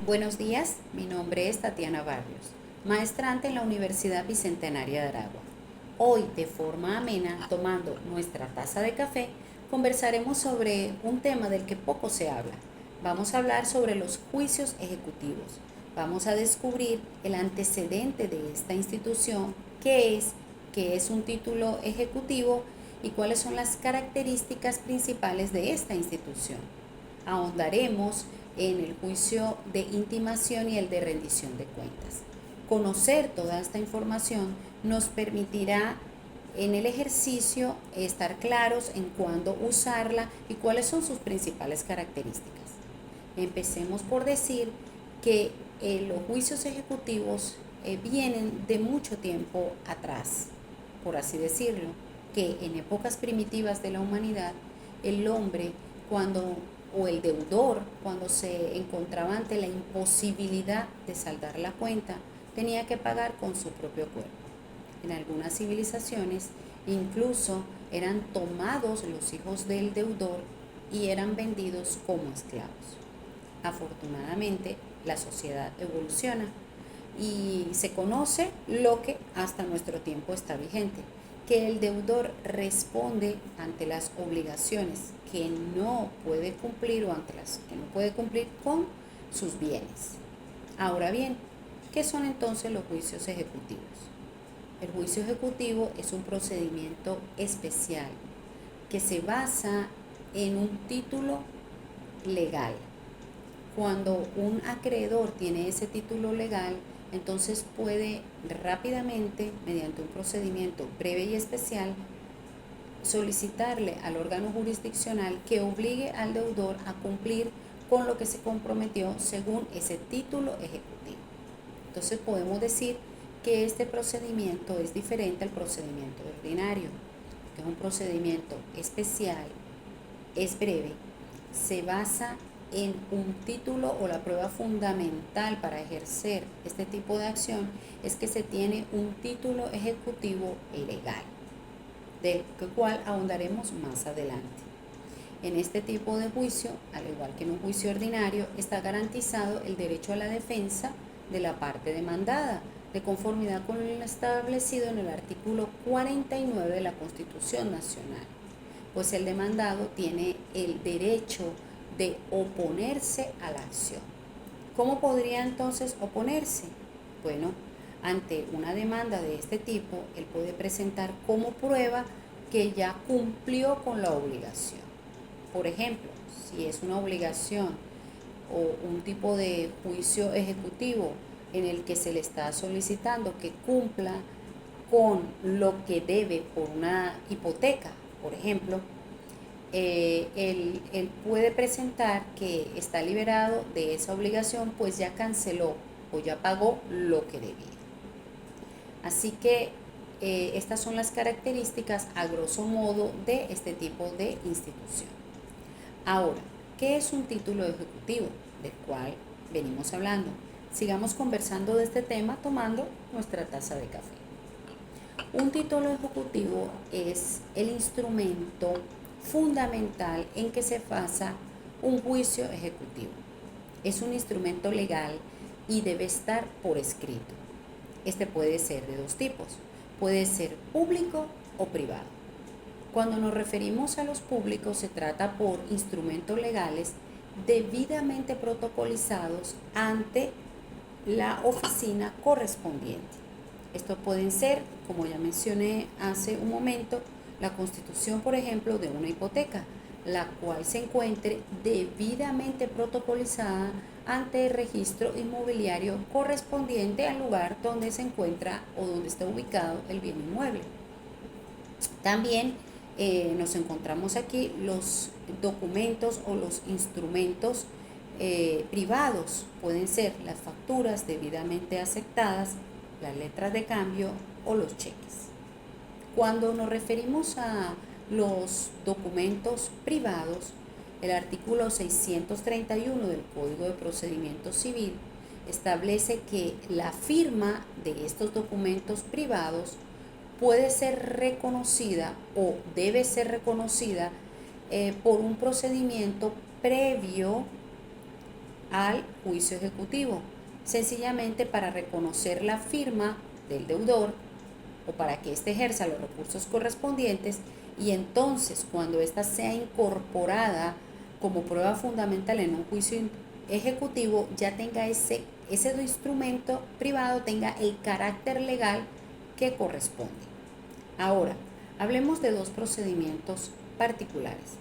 Buenos días, mi nombre es Tatiana Barrios, maestrante en la Universidad Bicentenaria de Aragua. Hoy, de forma amena, tomando nuestra taza de café, conversaremos sobre un tema del que poco se habla. Vamos a hablar sobre los juicios ejecutivos. Vamos a descubrir el antecedente de esta institución, qué es un título ejecutivo y cuáles son las características principales de esta institución. Ahondaremos en el juicio de intimación y el de rendición de cuentas. Conocer toda esta información nos permitirá en el ejercicio estar claros en cuándo usarla y cuáles son sus principales características. Empecemos por decir que los juicios ejecutivos vienen de mucho tiempo atrás, por así decirlo, que en épocas primitivas de la humanidad, el hombre o el deudor, cuando se encontraba ante la imposibilidad de saldar la cuenta, tenía que pagar con su propio cuerpo. En algunas civilizaciones incluso eran tomados los hijos del deudor y eran vendidos como esclavos. Afortunadamente, la sociedad evoluciona y se conoce lo que hasta nuestro tiempo está vigente, que el deudor responde ante las obligaciones que no puede cumplir o ante las que no puede cumplir con sus bienes. Ahora bien, ¿qué son entonces los juicios ejecutivos? El juicio ejecutivo es un procedimiento especial que se basa en un título legal. Cuando un acreedor tiene ese título legal, entonces puede rápidamente, mediante un procedimiento breve y especial, solicitarle al órgano jurisdiccional que obligue al deudor a cumplir con lo que se comprometió según ese título ejecutivo. Entonces podemos decir que este procedimiento es diferente al procedimiento ordinario, que es un procedimiento especial, es breve, se basa en un título o la prueba fundamental para ejercer este tipo de acción es que se tiene un título ejecutivo legal, del cual ahondaremos más adelante. En este tipo de juicio, al igual que en un juicio ordinario, está garantizado el derecho a la defensa de la parte demandada, de conformidad con lo establecido en el artículo 49 de la Constitución Nacional, pues el demandado tiene el derecho de oponerse a la acción. ¿Cómo podría entonces oponerse? Bueno, ante una demanda de este tipo, él puede presentar como prueba que ya cumplió con la obligación. Por ejemplo, si es una obligación o un tipo de juicio ejecutivo en el que se le está solicitando que cumpla con lo que debe por una hipoteca, por ejemplo, él puede presentar que está liberado de esa obligación, pues ya canceló o ya pagó lo que debía. Así que estas son las características a grosso modo de este tipo de institución. Ahora, ¿qué es un título ejecutivo del cual venimos hablando? Sigamos conversando de este tema tomando nuestra taza de café. Un título ejecutivo es el instrumento fundamental en que se basa un juicio ejecutivo. Es un instrumento legal y debe estar por escrito. Este puede ser de dos tipos, puede ser público o privado. Cuando nos referimos a los públicos se trata por instrumentos legales debidamente protocolizados ante la oficina correspondiente. Estos pueden ser, como ya mencioné hace un momento, la constitución, por ejemplo, de una hipoteca, la cual se encuentre debidamente protocolizada ante el registro inmobiliario correspondiente al lugar donde se encuentra o donde está ubicado el bien inmueble. También nos encontramos aquí los documentos o los instrumentos privados. Pueden ser las facturas debidamente aceptadas, las letras de cambio o los cheques. Cuando nos referimos a los documentos privados, el artículo 631 del Código de Procedimiento Civil establece que la firma de estos documentos privados puede ser reconocida o debe ser reconocida por un procedimiento previo al juicio ejecutivo, sencillamente para reconocer la firma del deudor o para que éste ejerza los recursos correspondientes, y entonces cuando ésta sea incorporada como prueba fundamental en un juicio ejecutivo, ya tenga ese instrumento privado, tenga el carácter legal que corresponde. Ahora, hablemos de dos procedimientos particulares.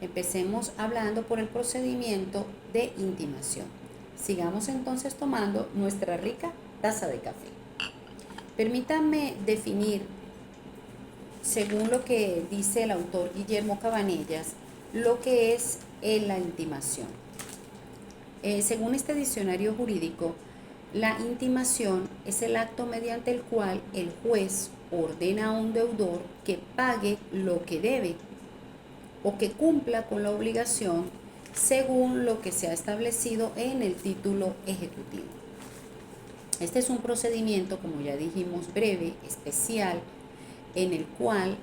Empecemos hablando por el procedimiento de intimación. Sigamos entonces tomando nuestra rica taza de café. Permítanme definir, según lo que dice el autor Guillermo Cabanellas, lo que es la intimación. Según este diccionario jurídico, la intimación es el acto mediante el cual el juez ordena a un deudor que pague lo que debe o que cumpla con la obligación según lo que se ha establecido en el título ejecutivo. Este es un procedimiento, como ya dijimos, breve, especial, en el cual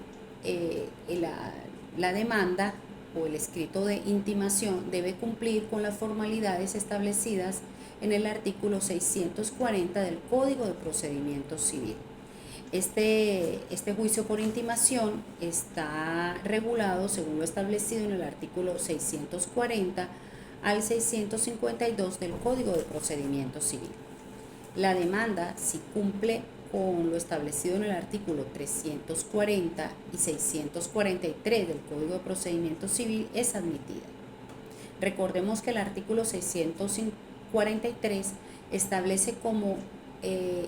la demanda o el escrito de intimación debe cumplir con las formalidades establecidas en el artículo 640 del Código de Procedimiento Civil. Este juicio por intimación está regulado según lo establecido en el artículo 640 al 652 del Código de Procedimiento Civil. La demanda, si cumple con lo establecido en el artículo 340 y 643 del Código de Procedimiento Civil, es admitida. Recordemos que el artículo 643 establece como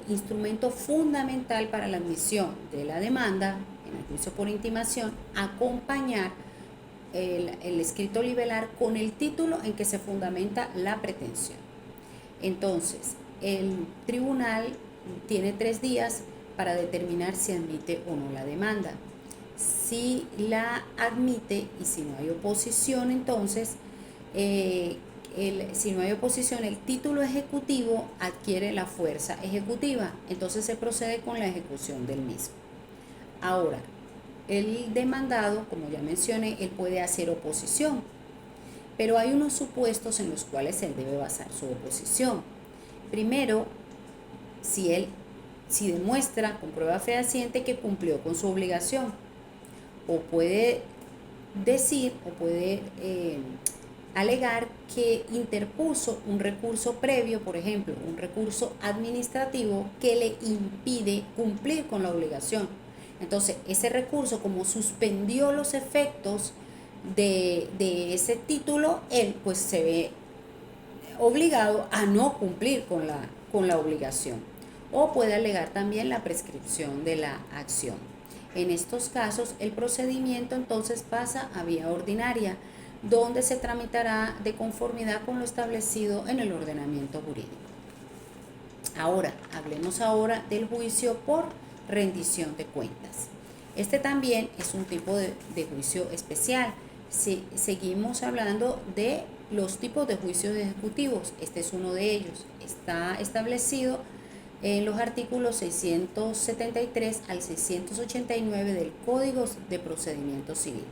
instrumento fundamental para la admisión de la demanda en el juicio por intimación acompañar el escrito libelar con el título en que se fundamenta la pretensión. Entonces, el tribunal tiene 3 días para determinar si admite o no la demanda. Si la admite y si no hay oposición, entonces, si no hay oposición, el título ejecutivo adquiere la fuerza ejecutiva. Entonces se procede con la ejecución del mismo. Ahora, el demandado, como ya mencioné, él puede hacer oposición, pero hay unos supuestos en los cuales él debe basar su oposición. Primero, si demuestra con prueba fehaciente que cumplió con su obligación, o puede decir o puede alegar que interpuso un recurso previo, por ejemplo, un recurso administrativo que le impide cumplir con la obligación. Entonces, ese recurso, como suspendió los efectos de ese título, él pues se ve obligado a no cumplir con la obligación, o puede alegar también la prescripción de la acción. En estos casos, el procedimiento entonces pasa a vía ordinaria, donde se tramitará de conformidad con lo establecido en el ordenamiento jurídico. Ahora, hablemos ahora del juicio por rendición de cuentas. Este también es un tipo de juicio especial. Seguimos hablando de los tipos de juicios ejecutivos. Este es uno de ellos. Está establecido en los artículos 673 al 689 del Código de Procedimiento Civil.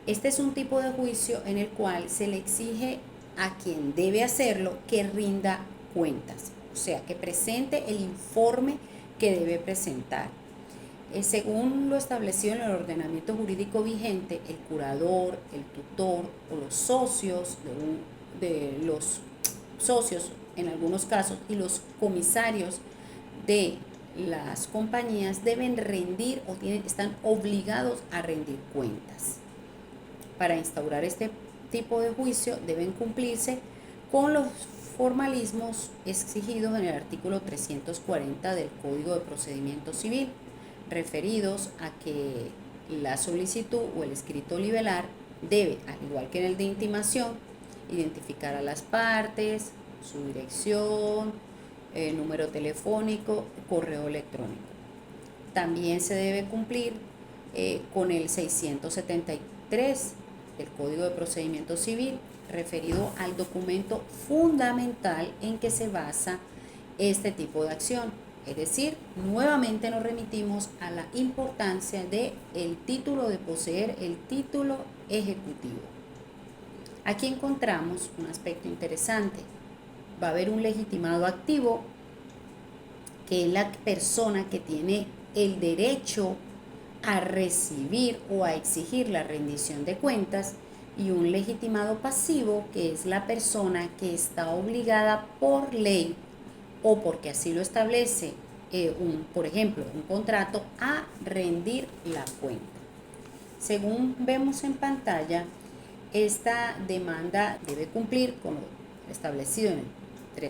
Este es un tipo de juicio en el cual se le exige a quien debe hacerlo que rinda cuentas, o sea, que presente el informe que debe presentar. Según lo establecido en el ordenamiento jurídico vigente, el curador, el tutor o los socios de los socios en algunos casos y los comisarios de las compañías deben rendir o están obligados a rendir cuentas. Para instaurar este tipo de juicio deben cumplirse con los formalismos exigidos en el artículo 340 del Código de Procedimiento Civil, referidos a que la solicitud o el escrito libelar debe, al igual que en el de intimación, identificar a las partes, su dirección, número telefónico, correo electrónico. También se debe cumplir con el 673 del Código de Procedimiento Civil, referido al documento fundamental en que se basa este tipo de acción. Es decir, nuevamente nos remitimos a la importancia del título, de poseer el título ejecutivo. Aquí encontramos un aspecto interesante. va a haber un legitimado activo, que es la persona que tiene el derecho a recibir o a exigir la rendición de cuentas, y un legitimado pasivo, que es la persona que está obligada por ley o porque así lo establece, por ejemplo, un contrato, a rendir la cuenta. Según vemos en pantalla, esta demanda debe cumplir con lo establecido en el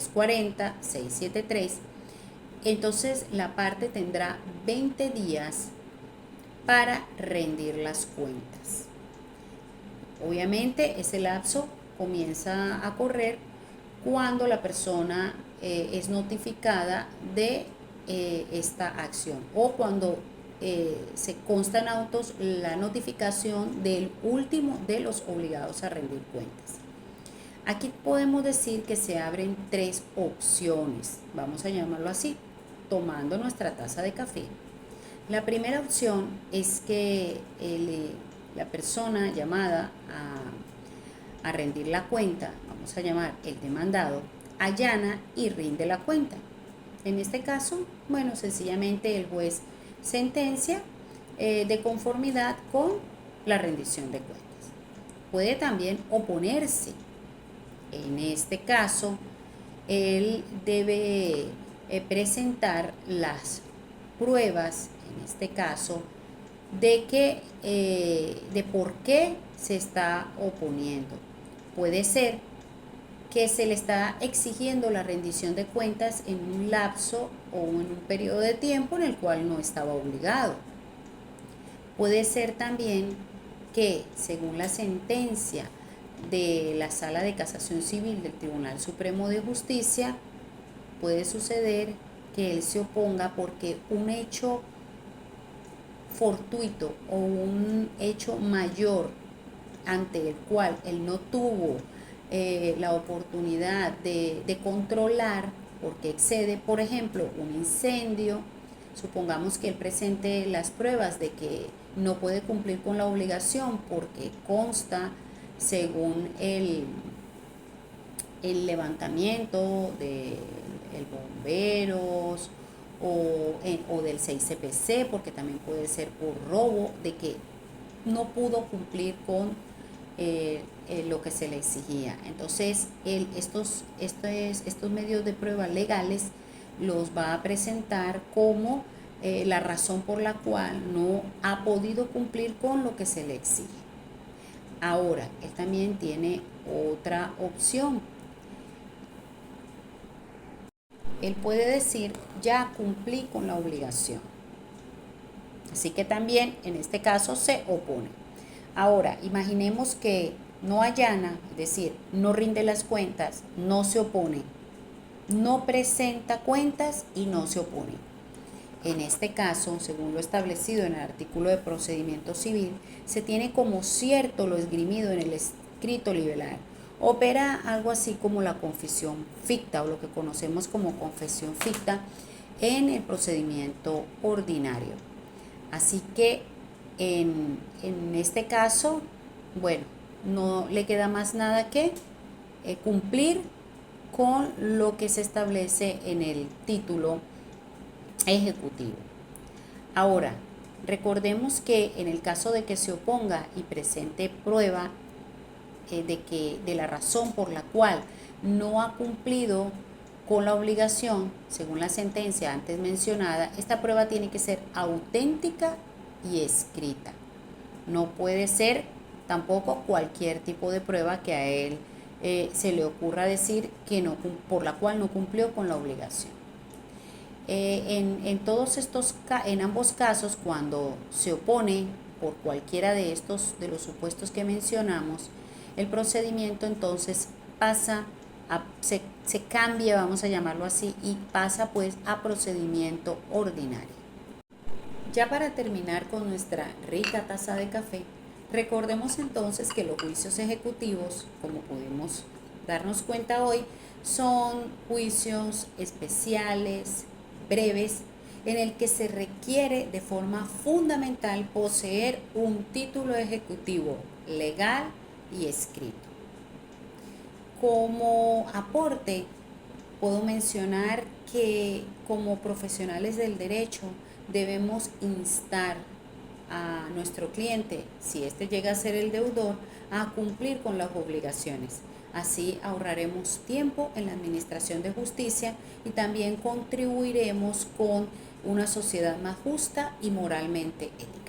340-673. Entonces la parte tendrá 20 días para rendir las cuentas. Obviamente ese lapso comienza a correr cuando la persona es notificada de esta acción, o cuando se consta en autos la notificación del último de los obligados a rendir cuentas. Aquí podemos decir que se abren 3 opciones, vamos a llamarlo así, tomando nuestra taza de café. La primera opción es que la persona llamada a rendir la cuenta, vamos a llamar el demandado, allana y rinde la cuenta. En este caso, bueno, sencillamente el juez sentencia de conformidad con la rendición de cuentas. Puede también oponerse. En este caso, él debe presentar las pruebas, en este caso, de por qué se está oponiendo. Puede ser que se le está exigiendo la rendición de cuentas en un lapso o en un periodo de tiempo en el cual no estaba obligado. Puede ser también que, según la sentencia de la Sala de Casación Civil del Tribunal Supremo de Justicia, puede suceder que él se oponga porque un hecho fortuito o un hecho mayor ante el cual él no tuvo la oportunidad de controlar, porque excede, por ejemplo, un incendio. Supongamos que él presente las pruebas de que no puede cumplir con la obligación porque consta, según el levantamiento de bomberos o del 6CPC, porque también puede ser por robo, de que no pudo cumplir con lo que se le exigía. Entonces, estos medios de prueba legales los va a presentar como la razón por la cual no ha podido cumplir con lo que se le exige. Ahora, él también tiene otra opción. Él puede decir, ya cumplí con la obligación. Así que también en este caso se opone. Ahora, imaginemos que no allana, es decir, no rinde las cuentas, no se opone, no presenta cuentas y no se opone. En este caso, según lo establecido en el artículo de procedimiento civil, se tiene como cierto lo esgrimido en el escrito liberal. Opera algo así como la confesión ficta, o lo que conocemos como confesión ficta en el procedimiento ordinario. Así que en este caso, bueno, no le queda más nada que cumplir con lo que se establece en el título ejecutivo. Ahora, recordemos que en el caso de que se oponga y presente prueba de la razón por la cual no ha cumplido con la obligación, según la sentencia antes mencionada, esta prueba tiene que ser auténtica y escrita. No puede ser tampoco cualquier tipo de prueba que a él se le ocurra decir que no, por la cual no cumplió con la obligación. En ambos casos, cuando se opone por cualquiera de los supuestos que mencionamos, el procedimiento entonces se cambia, vamos a llamarlo así, y pasa pues a procedimiento ordinario. Ya para terminar con nuestra rica taza de café, recordemos entonces que los juicios ejecutivos, como podemos darnos cuenta hoy, son juicios especiales, breves, en el que se requiere de forma fundamental poseer un título ejecutivo legal y escrito. Como aporte, Puedo mencionar que como profesionales del derecho debemos instar a nuestro cliente, si éste llega a ser el deudor, a cumplir con las obligaciones. Así ahorraremos tiempo en la administración de justicia y también contribuiremos con una sociedad más justa y moralmente ética.